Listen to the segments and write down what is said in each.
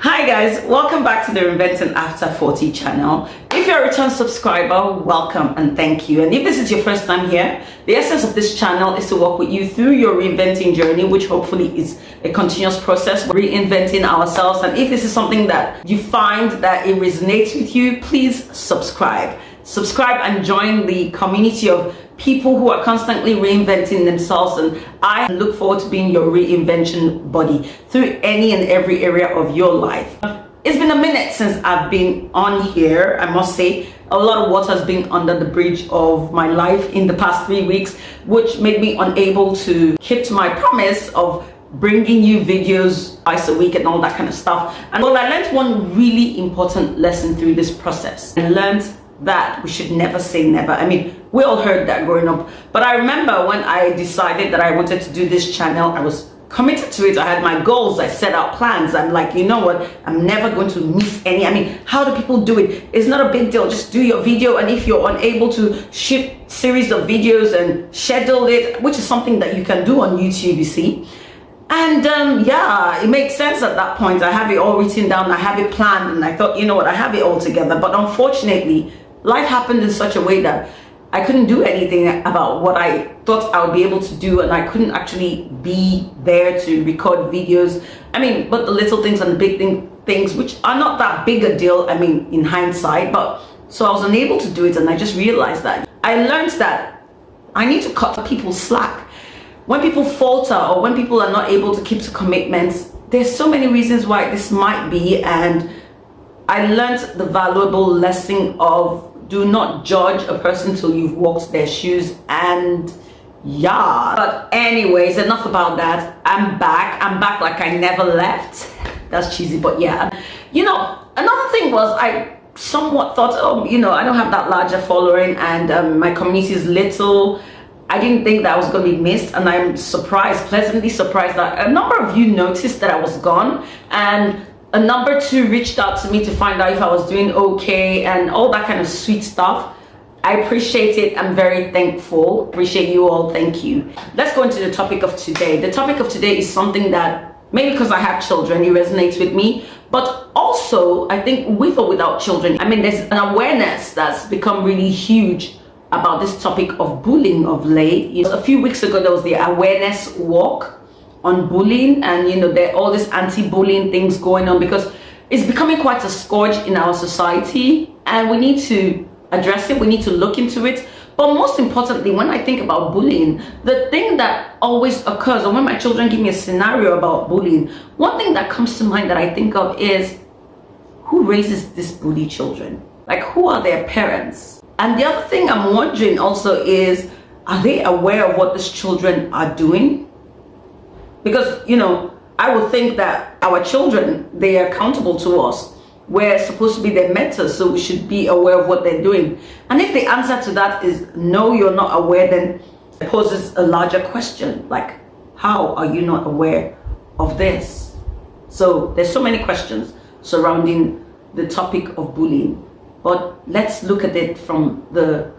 Hi guys, welcome back to the Reinventing After 40 channel. If you're a return subscriber, welcome and thank you. And if this is your first time here, the essence of this channel is to walk with you through your reinventing journey, which hopefully is a continuous process, reinventing ourselves. And if this is something that you find that it resonates with you, please subscribe. Subscribe and join the community of people who are constantly reinventing themselves, and I look forward to being your reinvention buddy through any and every area of your life. It's been a minute since I've been on here. I must say a lot of water has been under the bridge of my life in the past 3 weeks, which made me unable to keep to my promise of bringing you videos twice a week and all that kind of stuff. And well, I learned one really important lesson through this process. I learned that we should never say never. I mean, we all heard that growing up, but I remember when I decided that I wanted to do this channel, I was committed to it. I had my goals, I set out plans. I'm like, you know what, I'm never going to miss any. I mean, how do people do it? It's not a big deal. Just do your video, and if you're unable to shoot series of videos and schedule it, which is something that you can do on YouTube, you see. And yeah, it made sense at that point. I have it all written down, I have it planned, and I thought, you know what, I have it all together. But unfortunately, life happened in such a way that I couldn't do anything about what I thought I would be able to do, and I couldn't actually be there to record videos. I mean, but the little things and the big things, which are not that big a deal, I mean, in hindsight, but so I was unable to do it, and I just realized that. I learned that I need to cut people slack. When people falter or when people are not able to keep to commitments, there's so many reasons why this might be, and I learned the valuable lesson of do not judge a person till you've walked their shoes. And yeah, but anyways, enough about that. I'm back like I never left. That's cheesy, but yeah. You know, another thing was I somewhat thought, oh, you know, I don't have that larger following, and my community is little. I didn't think that I was going to be missed, and I'm surprised, pleasantly surprised, that a number of you noticed that I was gone, and a number two reached out to me to find out if I was doing okay and all that kind of sweet stuff. I appreciate it. I'm very thankful. Appreciate you all. Thank you. Let's go into the topic of today. The topic of today is something that maybe because I have children, it resonates with me, but also I think with or without children, I mean, there's an awareness that's become really huge about this topic of bullying of late. You know, a few weeks ago, there was the awareness walk on bullying, and you know, there are all these anti-bullying things going on because it's becoming quite a scourge in our society, and we need to address it. We need to look into it. But most importantly, when I think about bullying, the thing that always occurs, or when my children give me a scenario about bullying, one thing that comes to mind that I think of is, who raises these bully children? Like, who are their parents? And the other thing I'm wondering also is, are they aware of what these children are doing? Because, you know, I would think that our children, they are accountable to us. We're supposed to be their mentors, so we should be aware of what they're doing. And if the answer to that is no, you're not aware, then it poses a larger question, like, how are you not aware of this? So there's so many questions surrounding the topic of bullying. But let's look at it from the,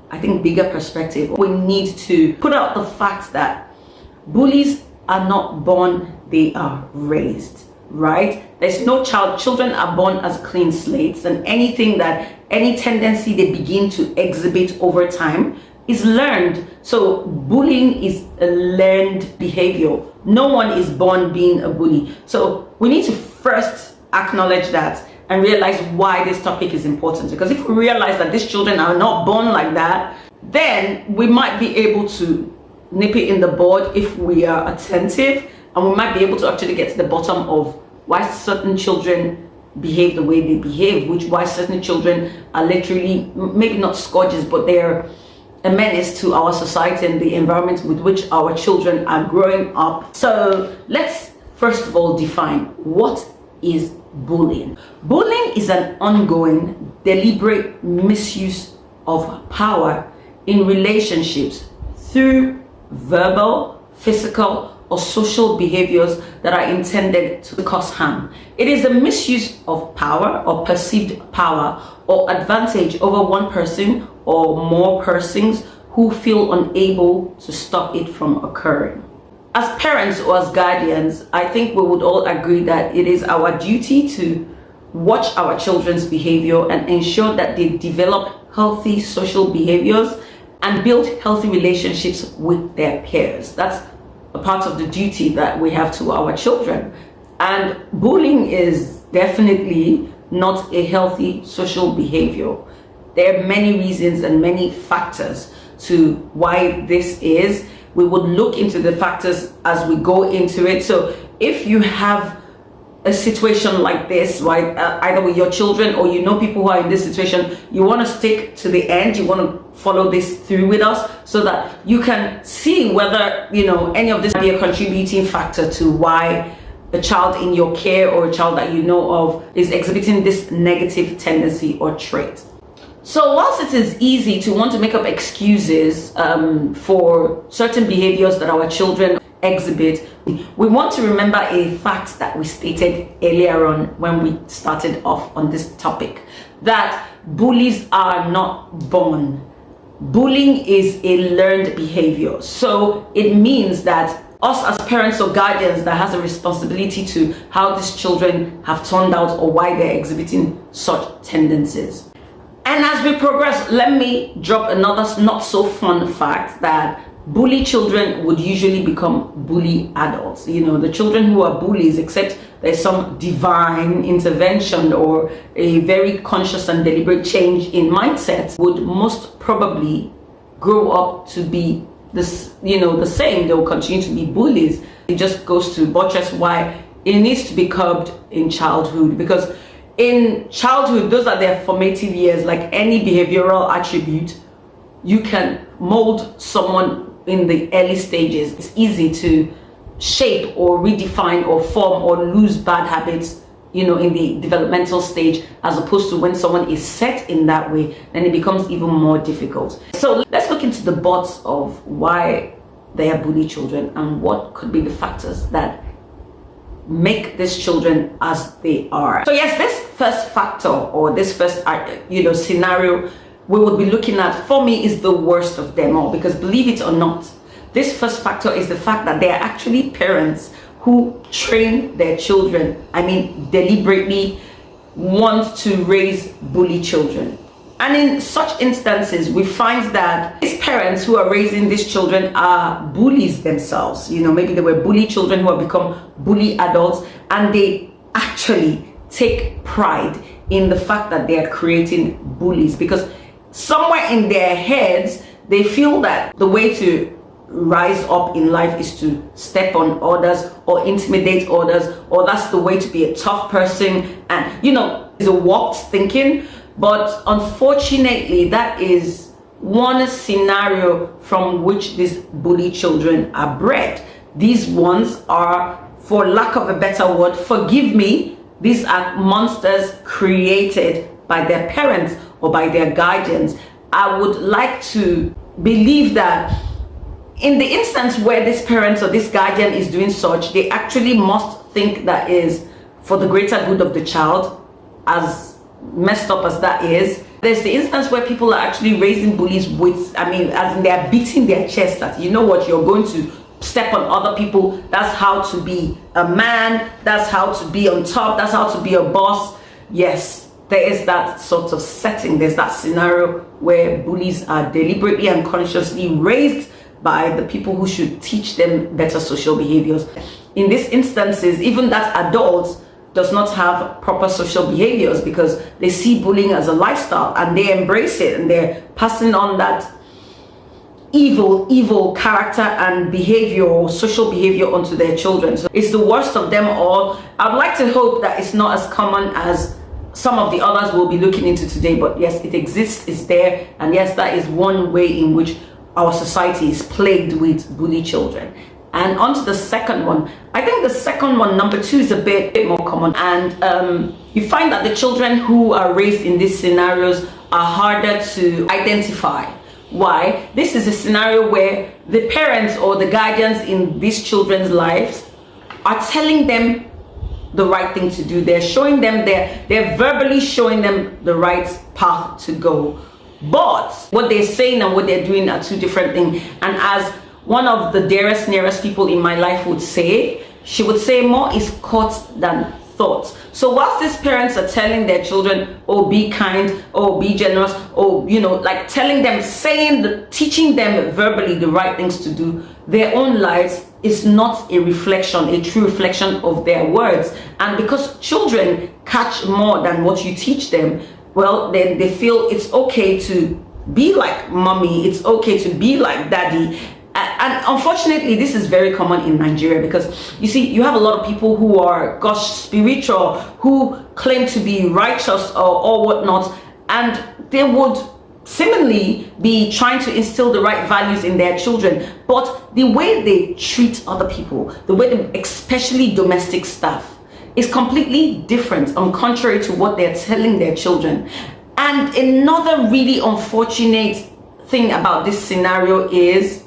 I think, bigger perspective. We need to put out the fact that bullies are not born, they are raised, right? There's no children are born as clean slates, and anything that, any tendency they begin to exhibit over time is learned. So bullying is a learned behavior. No one is born being a bully. So we need to first acknowledge that and realize why this topic is important. Because if we realize that these children are not born like that, then we might be able to nip it in the bud if we are attentive, and we might be able to actually get to the bottom of why certain children behave the way they behave, why certain children are literally, maybe not scourges, but they're a menace to our society and the environment with which our children are growing up. So let's first of all define what is bullying. Bullying is an ongoing, deliberate misuse of power in relationships through verbal, physical, or social behaviors that are intended to cause harm. It is a misuse of power or perceived power or advantage over one person or more persons who feel unable to stop it from occurring. as parents or as guardians, I think we would all agree that it is our duty to watch our children's behavior and ensure that they develop healthy social behaviors and build healthy relationships with their peers. That's a part of the duty that we have to our children. And bullying is definitely not a healthy social behavior. There are many reasons and many factors to why this is. We would look into the factors as we go into it. So if you have a situation like this, right, either with your children or you know people who are in this situation, you want to stick to the end, you want to follow this through with us so that you can see whether, you know, any of this be a contributing factor to why a child in your care or a child that you know of is exhibiting this negative tendency or trait. So whilst it is easy to want to make up excuses for certain behaviors that our children exhibit, we want to remember a fact that we stated earlier on when we started off on this topic, that bullies are not born. Bullying is a learned behavior. So it means that us as parents or guardians that has a responsibility to how these children have turned out or why they're exhibiting such tendencies. And as we progress, let me drop another not so fun fact that bully children would usually become bully adults. You know, the children who are bullies, except there's some divine intervention or a very conscious and deliberate change in mindset, would most probably grow up to be this, you know, the same. They will continue to be bullies. It just goes to buttress why it needs to be curbed in childhood, because in childhood, those are their formative years. Like any behavioral attribute, you can mold someone in the early stages. It's easy to shape or redefine or form or lose bad habits, you know, in the developmental stage, as opposed to when someone is set in that way, then it becomes even more difficult. So let's look into the buts of why they are bully children and what could be the factors that make these children as they are. So yes, this first factor or this first scenario we would be looking at, for me, is the worst of them all, because believe it or not, this first factor is the fact that they are actually parents who train their children, deliberately want to raise bully children. And in such instances, we find that these parents who are raising these children are bullies themselves. You know, maybe they were bully children who have become bully adults, and they actually take pride in the fact that they are creating bullies, because somewhere in their heads, they feel that the way to rise up in life is to step on others or intimidate others, or that's the way to be a tough person. And, you know, it's a warped thinking. But unfortunately, that is one scenario from which these bully children are bred. These ones are, for lack of a better word, forgive me, these are monsters created by their parents or by their guardians. I would like to believe that in the instance where this parent or this guardian is doing such, they actually must think that is for the greater good of the child, as messed up as that is. There's the instance where people are actually raising bullies with, as in they're beating their chest that, you know what, you're going to step on other people. That's how to be a man. That's how to be on top. That's how to be a boss. Yes, there is that sort of setting. There's that scenario where bullies are deliberately and consciously raised by the people who should teach them better social behaviors. In these instances, even that adults does not have proper social behaviors, because they see bullying as a lifestyle and they embrace it, and they're passing on that evil character and behavior or social behavior onto their children. So it's the worst of them all. I'd like to hope that it's not as common as some of the others we'll be looking into today, but yes, it exists, it's there, and yes, that is one way in which our society is plagued with bully children. And on to the second one. I think the second one, number 2, is a bit more common. And you find that the children who are raised in these scenarios are harder to identify. Why? This is a scenario where the parents or the guardians in these children's lives are telling them the right thing to do. They're showing them, they're verbally showing them the right path to go. But what they're saying and what they're doing are two different things. And as one of the dearest, nearest people in my life would say, she would say, more is caught than thought. So whilst these parents are telling their children, oh, be kind, oh, be generous, oh, like telling them, teaching them verbally the right things to do, their own lives is not a true reflection of their words. And because children catch more than what you teach them, well, then they feel it's okay to be like mommy, it's okay to be like daddy. And unfortunately, this is very common in Nigeria, because you see, you have a lot of people who are, spiritual, who claim to be righteous or whatnot, and they would seemingly be trying to instill the right values in their children, but the way they treat other people, the way especially domestic staff, is completely different, on contrary to what they're telling their children. And another really unfortunate thing about this scenario is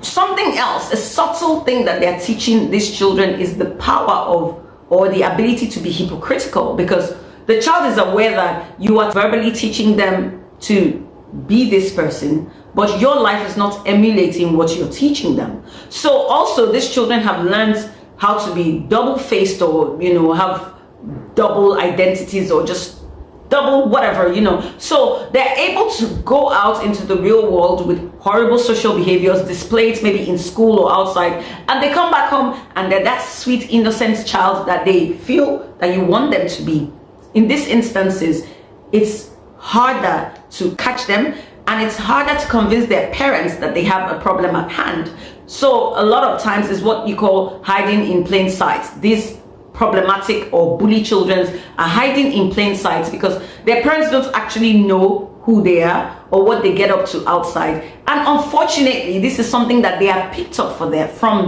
something else, a subtle thing that they're teaching these children is the power of, or the ability to be hypocritical, because the child is aware that you are verbally teaching them to be this person, but your life is not emulating what you're teaching them. So also these children have learned how to be double-faced, or have double identities, or just double whatever, so they're able to go out into the real world with horrible social behaviors displayed maybe in school or outside, and they come back home and they're that sweet innocent child that they feel that you want them to be. In these instances, it's harder to catch them, and it's harder to convince their parents that they have a problem at hand. So a lot of times is what you call hiding in plain sight. These problematic or bully children are hiding in plain sight because their parents don't actually know who they are or what they get up to outside. And unfortunately, this is something that they have picked up from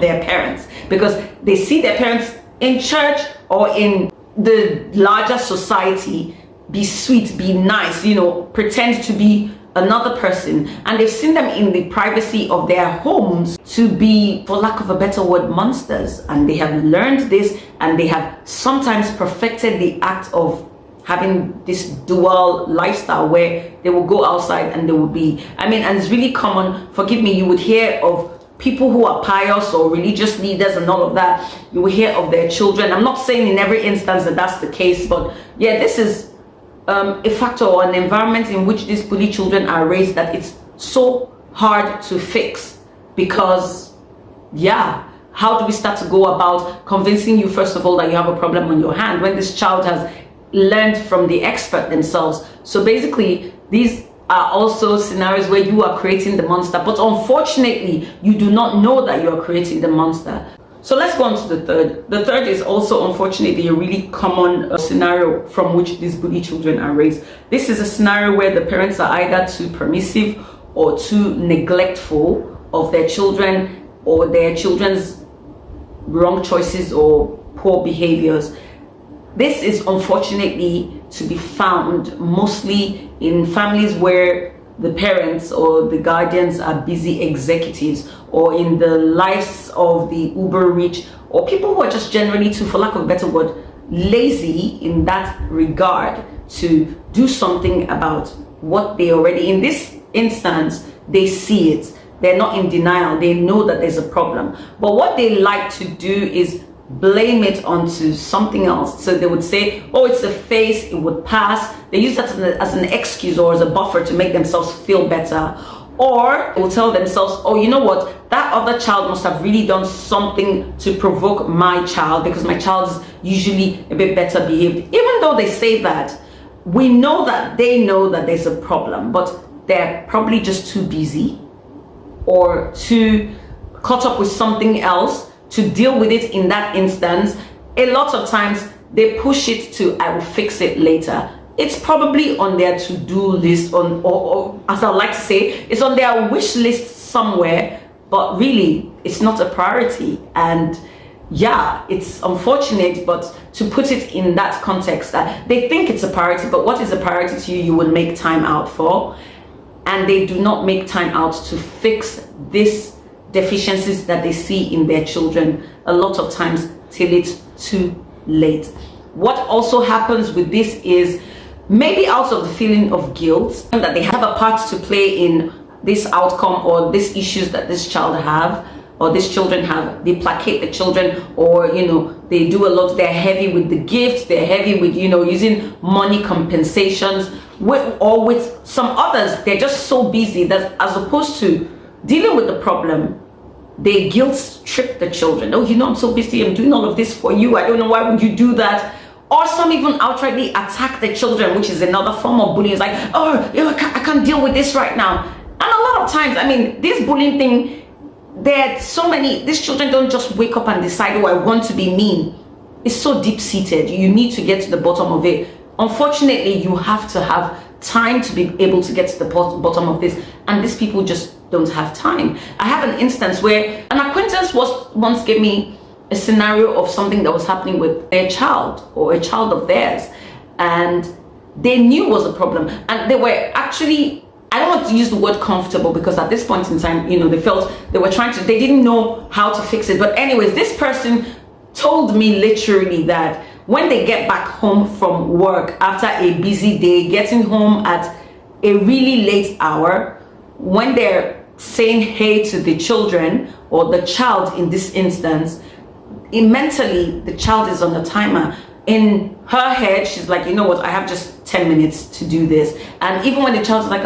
their parents, because they see their parents in church or in the larger society be sweet, be nice, pretend to be another person, and they've seen them in the privacy of their homes to be, for lack of a better word, monsters. And they have learned this, and they have sometimes perfected the act of having this dual lifestyle where they will go outside and they will be, and it's really common, forgive me, you would hear of people who are pious or religious leaders and all of that. You will hear of their children. I'm not saying in every instance that that's the case, but yeah, this is a factor or an environment in which these bully children are raised that it's so hard to fix. Because how do we start to go about convincing you, first of all, that you have a problem on your hand when this child has learned from the expert themselves? So basically, these are also scenarios where you are creating the monster, but unfortunately you do not know that you are creating the monster. So let's go on to the third. The third is also, unfortunately, a really common scenario from which these bully children are raised. This is a scenario where the parents are either too permissive or too neglectful of their children, or their children's wrong choices or poor behaviors. This is unfortunately to be found mostly in families where the parents or the guardians are busy executives, or in the lives of the uber rich, or people who are just generally too, for lack of a better word, lazy in that regard to do something about what they already, in this instance, they see it. They're not in denial. They know that there's a problem. But what they like to do is blame it onto something else. So they would say, oh, it's a phase, it would pass. They use that as an excuse or as a buffer to make themselves feel better. Or they will tell themselves, oh, you know what, that other child must have really done something to provoke my child, because my child is usually a bit better behaved. Even though they say that, we know that they know that there's a problem, but they're probably just too busy or too caught up with something else to deal with it in that instance. A lot of times they push it to, I will fix it later. It's probably on their to-do list, or as I like to say, it's on their wish list somewhere, but really it's not a priority. And yeah, it's unfortunate, but to put it in that context, that they think it's a priority, but what is a priority to you, you would make time out for, and they do not make time out to fix these deficiencies that they see in their children, a lot of times till it's too late. What also happens with this is, maybe out of the feeling of guilt that they have a part to play in this outcome or these issues that this child have or these children have. They placate the children, or they do a lot. They're heavy with the gifts, they're heavy with using money compensations, or with some others they're just so busy that as opposed to dealing with the problem, they guilt trip the children. Oh, I'm so busy, I'm doing all of this for you, I don't know, why would you do that? Or some even outrightly attack the children, which is another form of bullying. It's like, I can't deal with this right now. And a lot of times, this bullying thing, there are so many, these children don't just wake up and decide, oh, I want to be mean. It's so deep-seated. You need to get to the bottom of it. Unfortunately, you have to have time to be able to get to the bottom of this, and these people just don't have time. I have an instance where an acquaintance once gave me a scenario of something that was happening with their child or a child of theirs, and they knew was a problem, and they were actually, I don't want to use the word comfortable, because at this point in time, they felt they didn't know how to fix it. But anyways, this person told me literally that when they get back home from work after a busy day, getting home at a really late hour, when they're saying hey to the children, or the child in this instance, mentally the child is on a timer. In her head, she's like, you know what, I have just 10 minutes to do this. And even when the child's like,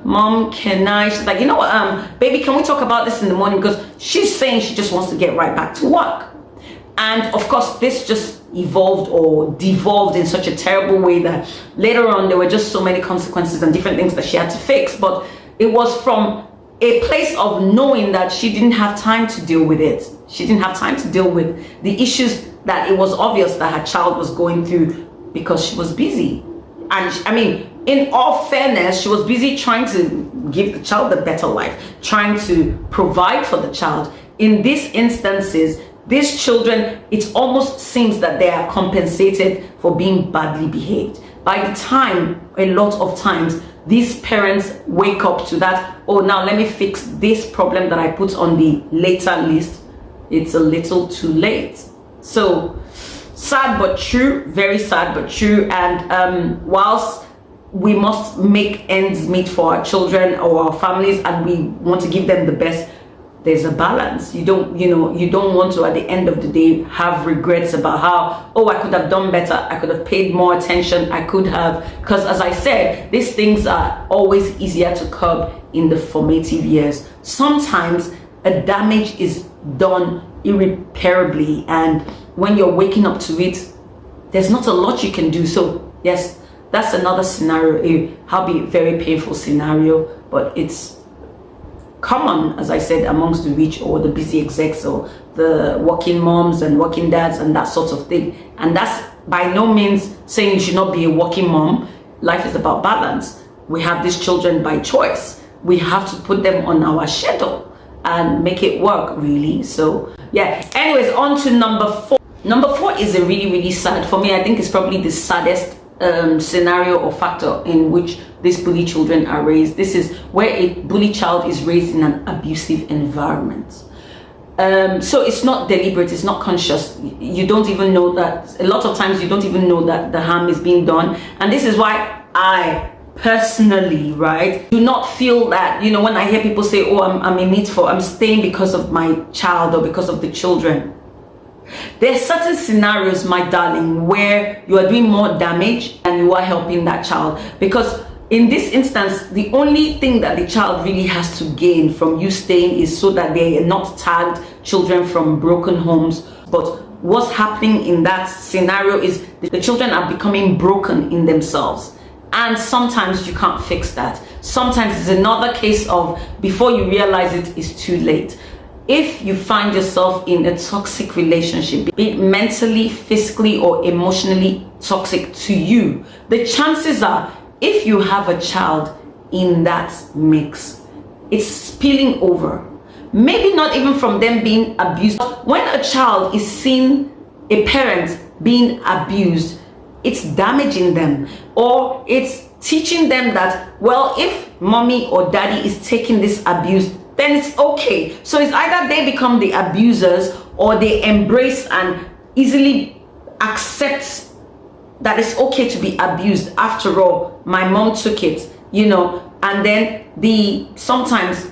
mom, can I? She's like, you know what, baby, can we talk about this in the morning? Because she's saying she just wants to get right back to work. And of course, this just evolved or devolved in such a terrible way that later on there were just so many consequences and different things that she had to fix. But it was from a place of knowing that she didn't have time to deal with it. She didn't have time to deal with the issues that it was obvious that her child was going through, because she was busy. And in all fairness, she was busy trying to give the child a better life, trying to provide for the child. In these instances, these children, it almost seems that they are compensated for being badly behaved. By the time, a lot of times, these parents wake up to that, oh, now let me fix this problem that I put on the later list. It's a little too late. So sad but true, very sad but true. And whilst we must make ends meet for our children or our families, and we want to give them the best, there's a balance. You don't want to, at the end of the day, have regrets about how, oh, I could have done better, I could have paid more attention, I could have, because as I said, these things are always easier to curb in the formative years. Sometimes a damage is done irreparably, and when you're waking up to it, there's not a lot you can do. So yes, that's another scenario, a very painful scenario, but it's common, as I said, amongst the rich or the busy execs or the working moms and working dads and that sort of thing. And that's by no means saying you should not be a working mom. Life is about balance. We have these children by choice. We have to put them on our schedule and make it work, really. So yeah, anyways, on to number 4. Number 4 is a really, really sad, for me, I think it's probably the saddest scenario or factor in which these bully children are raised. This is where a bully child is raised in an abusive environment. So it's not deliberate, it's not conscious. You don't even know that, a lot of times you don't even know that the harm is being done. And this is why I personally, right, do not feel that, when I hear people say, oh, I'm staying because of my child or because of the children. There are certain scenarios, my darling, where you are doing more damage than you are helping that child. Because in this instance, the only thing that the child really has to gain from you staying is so that they are not tagged children from broken homes. But what's happening in that scenario is the children are becoming broken in themselves. And sometimes you can't fix that. Sometimes it's another case of before you realize it, it's too late. If you find yourself in a toxic relationship, be it mentally, physically, or emotionally toxic to you, the chances are, if you have a child in that mix, it's spilling over. Maybe not even from them being abused. When a child is seeing a parent being abused, it's damaging them, or it's teaching them that, well, if mommy or daddy is taking this abuse, then it's okay. So it's either they become the abusers or they embrace and easily accept that it's okay to be abused. After all, my mom took it. and then the sometimes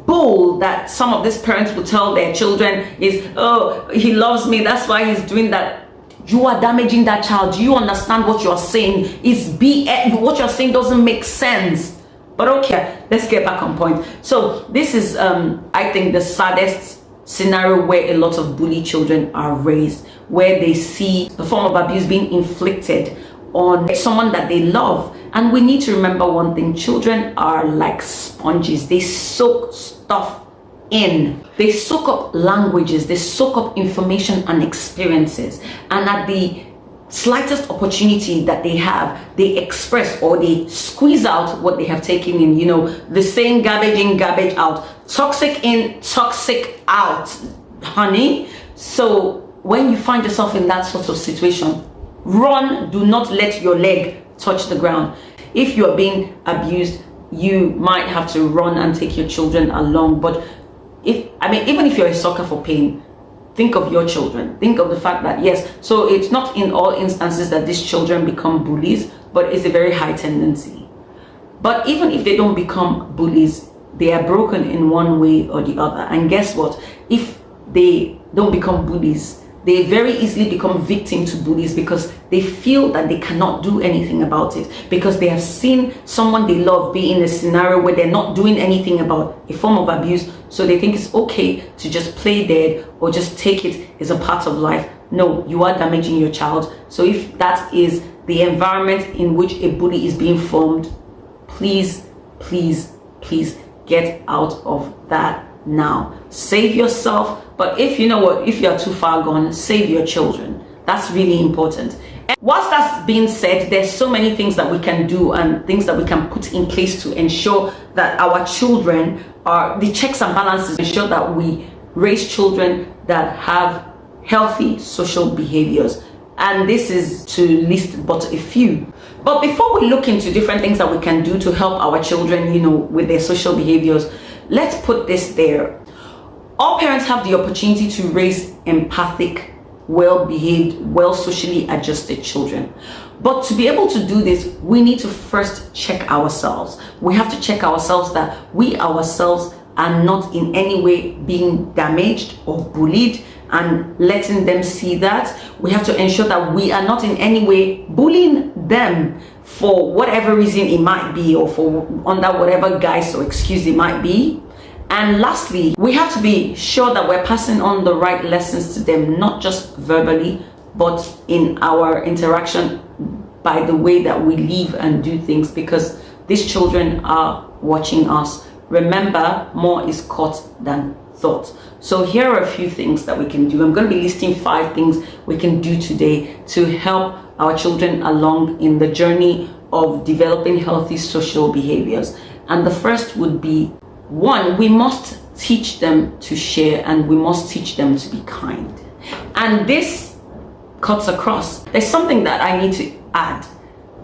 bull that some of these parents will tell their children is, oh, he loves me, that's why he's doing that. You are damaging that child. Do you understand what you're saying? What you're saying doesn't make sense. But okay, let's get back on point. So this is I think the saddest scenario where a lot of bully children are raised, where they see the form of abuse being inflicted on someone that they love. And we need to remember one thing: children are like sponges. They soak stuff in. They soak up languages, they soak up information and experiences, and at the slightest opportunity that they have, they express or they squeeze out what they have taken in. The saying, garbage in, garbage out. Toxic in, toxic out, honey. So when you find yourself in that sort of situation, run. Do not let your leg touch the ground. If you're being abused, you might have to run and take your children along. But even if you're a sucker for pain, think of your children. Think of the fact that, yes, so it's not in all instances that these children become bullies, but it's a very high tendency. But even if they don't become bullies, they are broken in one way or the other. And guess what? If they don't become bullies, they very easily become victim to bullies because they feel that they cannot do anything about it, because they have seen someone they love be in a scenario where they're not doing anything about a form of abuse. So they think it's okay to just play dead or just take it as a part of life. No, you are damaging your child. So if that is the environment in which a bully is being formed, please, please, please get out of that now. Save yourself. But if you're too far gone, save your children. That's really important. And whilst that's being said, there's so many things that we can do and things that we can put in place to ensure that our children are the checks and balances, ensure that we raise children that have healthy social behaviors. And this is to list but a few. But before we look into different things that we can do to help our children, with their social behaviors, let's put this there. All parents have the opportunity to raise empathic, well-behaved, well-socially adjusted children. But to be able to do this, we need to first check ourselves. We have to check ourselves that we ourselves are not in any way being damaged or bullied, and letting them see that. We have to ensure that we are not in any way bullying them for whatever reason it might be, or for under whatever guise or excuse it might be. And lastly, we have to be sure that we're passing on the right lessons to them, not just verbally, but in our interaction by the way that we live and do things, because these children are watching us. Remember, more is caught than thought. So here are a few things that we can do. I'm going to be listing 5 things we can do today to help our children along in the journey of developing healthy social behaviors. And the first would be, 1, we must teach them to share, and we must teach them to be kind. And this cuts across. There's something that I need to add.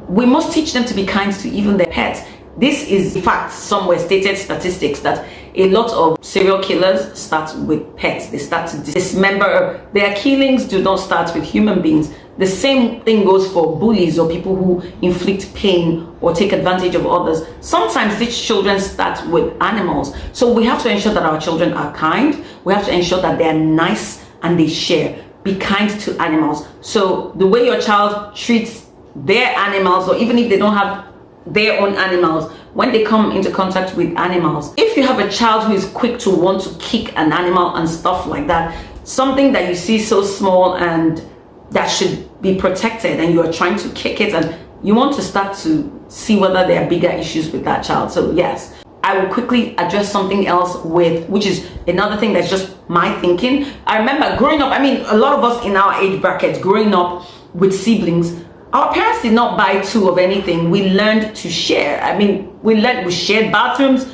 We must teach them to be kind to even their pets. This is, in fact, somewhere stated statistics that a lot of serial killers start with pets. They start to dismember. Their killings do not start with human beings. The same thing goes for bullies or people who inflict pain or take advantage of others. Sometimes these children start with animals. So we have to ensure that our children are kind. We have to ensure that they're nice and they share. Be kind to animals. So the way your child treats their animals, or even if they don't have their own animals, when they come into contact with animals, if you have a child who is quick to want to kick an animal and stuff like that, something that you see so small and that should be protected, and you are trying to kick it, and you want to start to see whether there are bigger issues with that child. So yes, I will quickly address something else which is another thing that's just my thinking. I remember growing up, a lot of us in our age bracket, growing up with siblings, our parents did not buy 2 of anything. We learned to share. We shared bathrooms,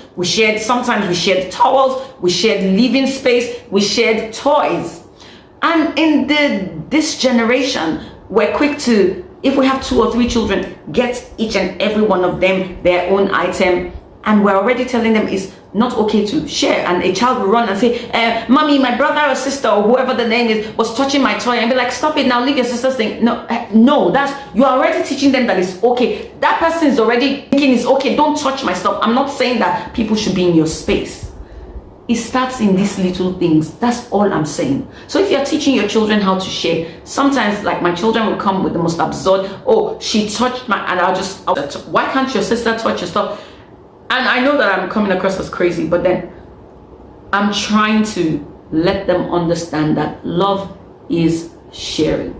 sometimes we shared towels, we shared living space, we shared toys. And in this generation, we're quick to, if we have 2 or 3 children, get each and every one of them their own item. And we're already telling them is not okay to share, and a child will run and say, mommy, my brother or sister or whoever the name is was touching my toy, and be like, stop it now, leave your sister's thing. No, that's, you are already teaching them that it's okay. That person is already thinking it's okay, don't touch my stuff. I'm not saying that people should be in your space. It starts in these little things. That's all I'm saying. So if you're teaching your children how to share, sometimes like my children will come with the most absurd, oh, she touched my, and why can't your sister touch your stuff? And I know that I'm coming across as crazy, but then I'm trying to let them understand that love is sharing.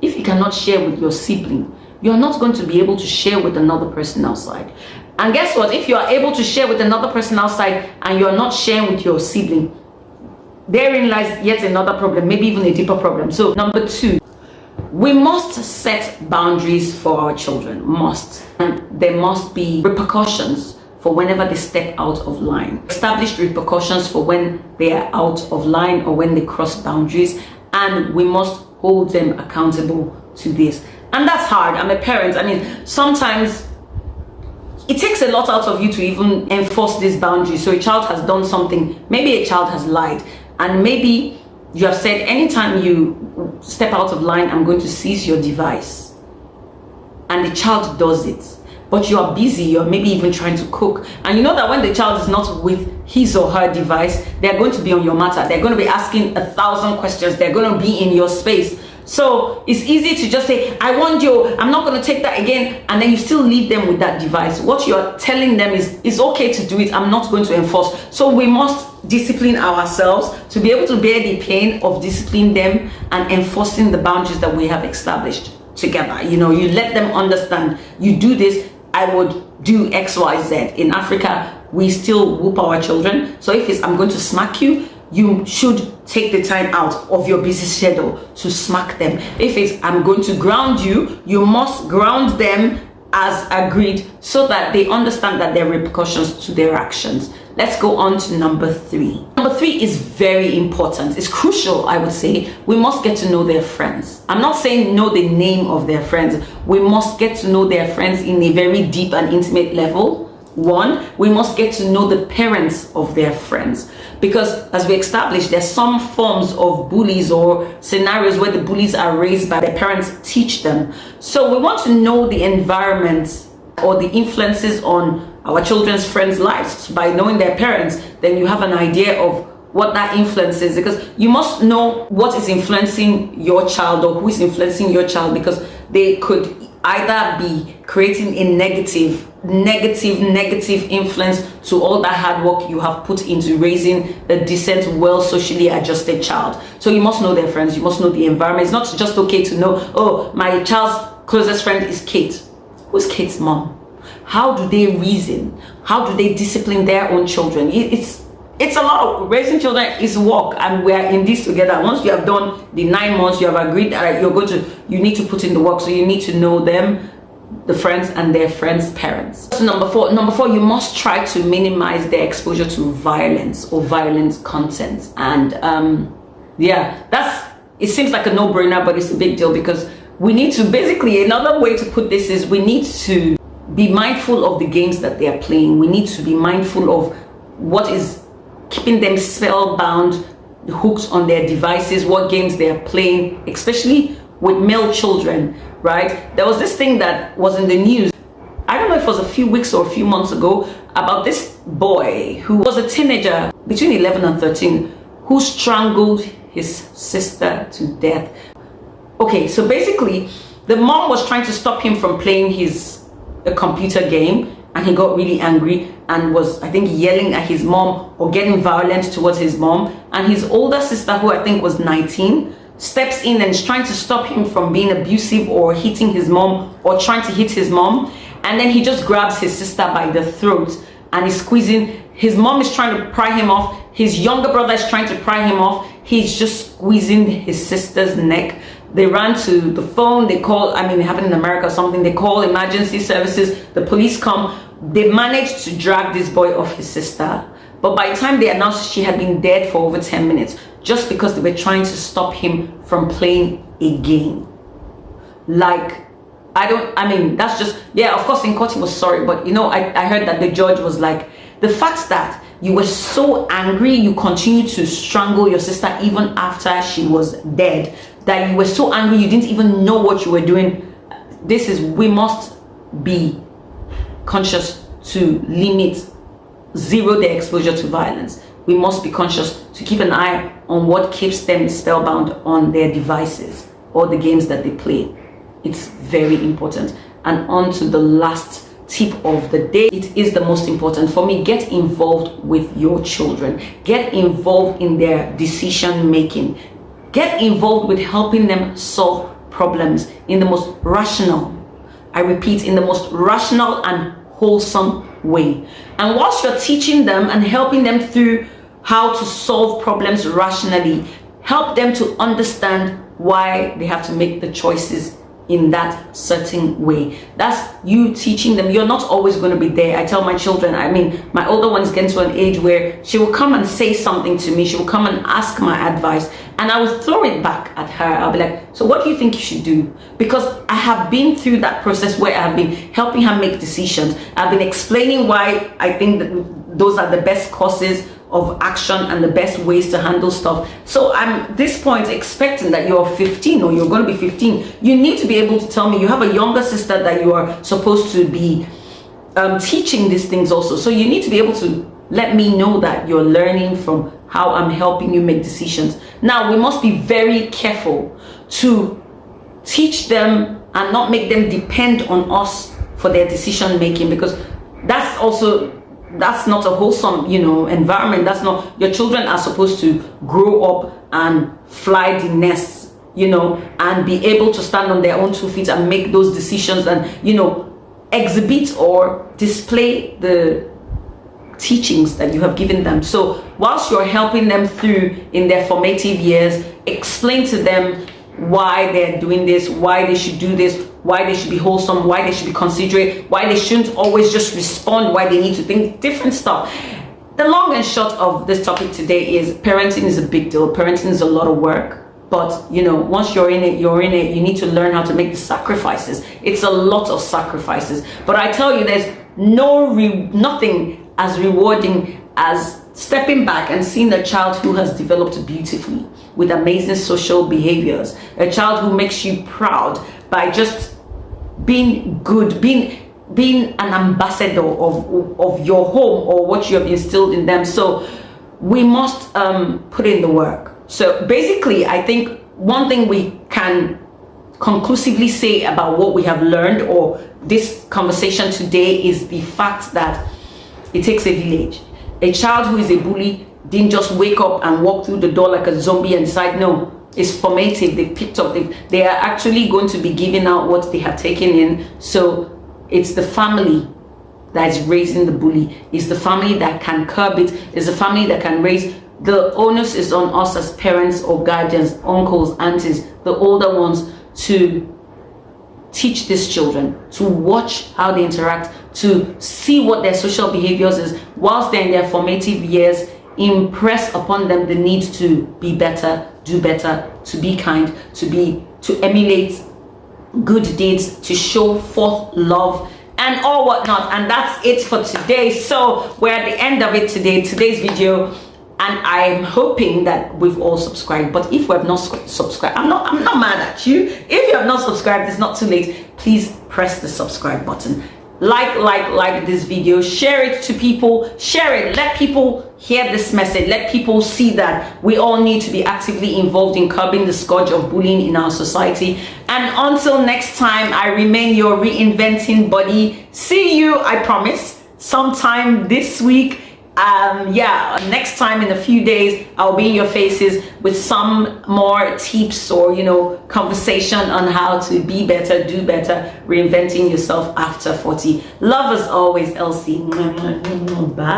If you cannot share with your sibling, you're not going to be able to share with another person outside. And guess what? If you are able to share with another person outside and you're not sharing with your sibling, therein lies yet another problem, maybe even a deeper problem. So number 2, we must set boundaries for our children. Must. And there must be repercussions for whenever they step out of line. Established repercussions for when they are out of line or when they cross boundaries, and we must hold them accountable to this. And that's hard. I'm a parent. I mean, sometimes it takes a lot out of you to even enforce these boundaries. So a child has done something, maybe a child has lied, and maybe you have said, anytime you step out of line, I'm going to seize your device. And the child does it, but you are busy, you're maybe even trying to cook, and you know that when the child is not with his or her device, they're going to be on your matter, they're going to be asking 1,000 questions, they're going to be in your space. So it's easy to just say, I want you, I'm not going to take that again, and then you still leave them with that device. What you're telling them is, it's okay to do it, I'm not going to enforce. So we must discipline ourselves to be able to bear the pain of disciplining them and enforcing the boundaries that we have established together. You know, you let them understand, you do this, I would do X, Y, Z. In Africa, we still whoop our children. So if it's, I'm going to smack you, you should take the time out of your busy schedule to smack them. If it's, I'm going to ground you, you must ground them as agreed, so that they understand that there are repercussions to their actions. Let's go on to number 3. Number 3 is very important. It's crucial, I would say. We must get to know their friends. I'm not saying know the name of their friends. We must get to know their friends in a very deep and intimate level. 1, we must get to know the parents of their friends, because as we established, there's some forms of bullies or scenarios where the bullies are raised by their parents teach them. So we want to know the environment or the influences on our children's friends' lives. So by knowing their parents, then you have an idea of what that influence is, because you must know what is influencing your child or who is influencing your child, because they could either be creating a negative influence to all that hard work you have put into raising a decent, well, socially adjusted child. So you must know their friends, you must know the environment. It's not just okay to know, oh, my child's closest friend is Kate. Who's Kate's mom? How do they reason? How do they discipline their own children? It's a lot of raising children is work, and we're in this together. Once you have done the 9 months, you have agreed that you need to put in the work. So you need to know them, the friends, and their friends' parents. So number four, you must try to minimize their exposure to violence or violent content. And it seems like a no-brainer, but it's a big deal, because we need to, basically, another way to put this is, we need to be mindful of the games that they are playing. We need to be mindful of what is keeping them spellbound, hooked on their devices, what games they are playing, especially with male children, right? There was this thing that was in the news, I don't know if it was a few weeks or a few months ago, about this boy who was a teenager between 11 and 13 who strangled his sister to death. Okay, so basically the mom was trying to stop him from playing a computer game, and he got really angry and was, I think, yelling at his mom or getting violent towards his mom. And his older sister, who I think was 19, steps in and is trying to stop him from being abusive or hitting his mom or trying to hit his mom. And then he just grabs his sister by the throat and is squeezing. His mom is trying to pry him off. His younger brother is trying to pry him off. He's just squeezing his sister's neck. They ran to the phone, they call, I mean, it happened in America or something, they call emergency services, the police come. They managed to drag this boy off his sister. But by the time they announced, she had been dead for over 10 minutes, just because they were trying to stop him from playing a game. Like, that's just, yeah, of course in court he was sorry, but you know, I heard that the judge was like, the fact that you were so angry, you continued to strangle your sister even after she was dead, that you were so angry you didn't even know what you were doing. We must be conscious to limit, zero their exposure to violence. We must be conscious to keep an eye on what keeps them spellbound on their devices or the games that they play. It's very important. And on to the last tip of the day. It is the most important for me. Get involved with your children. Get involved in their decision making. Get involved with helping them solve problems in the most rational, I repeat, in the most rational and wholesome way. And whilst you're teaching them and helping them through how to solve problems rationally, help them to understand why they have to make the choices in that certain way. That's you teaching them. You're not always going to be there. I tell my children, my older one is getting to an age where she will come and say something to me. She will come and ask my advice, and I will throw it back at her. I'll be like, so what do you think you should do? Because I have been through that process where I've been helping her make decisions. I've been explaining why I think that those are the best courses of action and the best ways to handle stuff. So I'm at this point expecting that you're 15 or you're going to be 15. You need to be able to tell me. You have a younger sister that you are supposed to be teaching these things also. So you need to be able to let me know that you're learning from how I'm helping you make decisions. Now, we must be very careful to teach them and not make them depend on us for their decision making, because that's not a wholesome, environment. That's not, your children are supposed to grow up and fly the nest, and be able to stand on their own 2 feet and make those decisions and, exhibit or display the teachings that you have given them. So whilst you're helping them through in their formative years, explain to them why they're doing this, why they should do this, why they should be wholesome, why they should be considerate, why they shouldn't always just respond, why they need to think different stuff. The long and short of this topic today is parenting is a big deal. Parenting is a lot of work, but once you're in it, you need to learn how to make the sacrifices. It's a lot of sacrifices, but I tell you, there's nothing as rewarding as stepping back and seeing a child who has developed beautifully with amazing social behaviors, a child who makes you proud by just being good, being an ambassador of your home or what you have instilled in them. So we must put in the work. So basically, I think one thing we can conclusively say about what we have learned or this conversation today is the fact that it takes a village. A child who is a bully didn't just wake up and walk through the door like a zombie and decide, no, it's formative. They picked up, they are actually going to be giving out what they have taken in. So it's the family that is raising the bully. It's the family that can curb it. It's the family that can raise. The onus is on us as parents or guardians, uncles, aunties, the older ones, to teach these children, to watch how they interact, to see what their social behaviors is whilst they're in their formative years. Impress upon them the need to be better, do better, to be kind, to emulate good deeds, to show forth love and all whatnot. And that's it for today. So we're at the end of it today, today's video, and I'm hoping that we've all subscribed. But if we have not subscribed, I'm not mad at you. If you have not subscribed, it's not too late. Please press the subscribe button. Like this video, share it to people, share it, let people hear this message, let people see that we all need to be actively involved in curbing the scourge of bullying in our society. And until next time, I remain your reinventing buddy. See you, I promise, sometime this week. Next time in a few days, I'll be in your faces with some more tips or conversation on how to be better, do better, reinventing yourself after 40. Love as always, Elsie. Bye.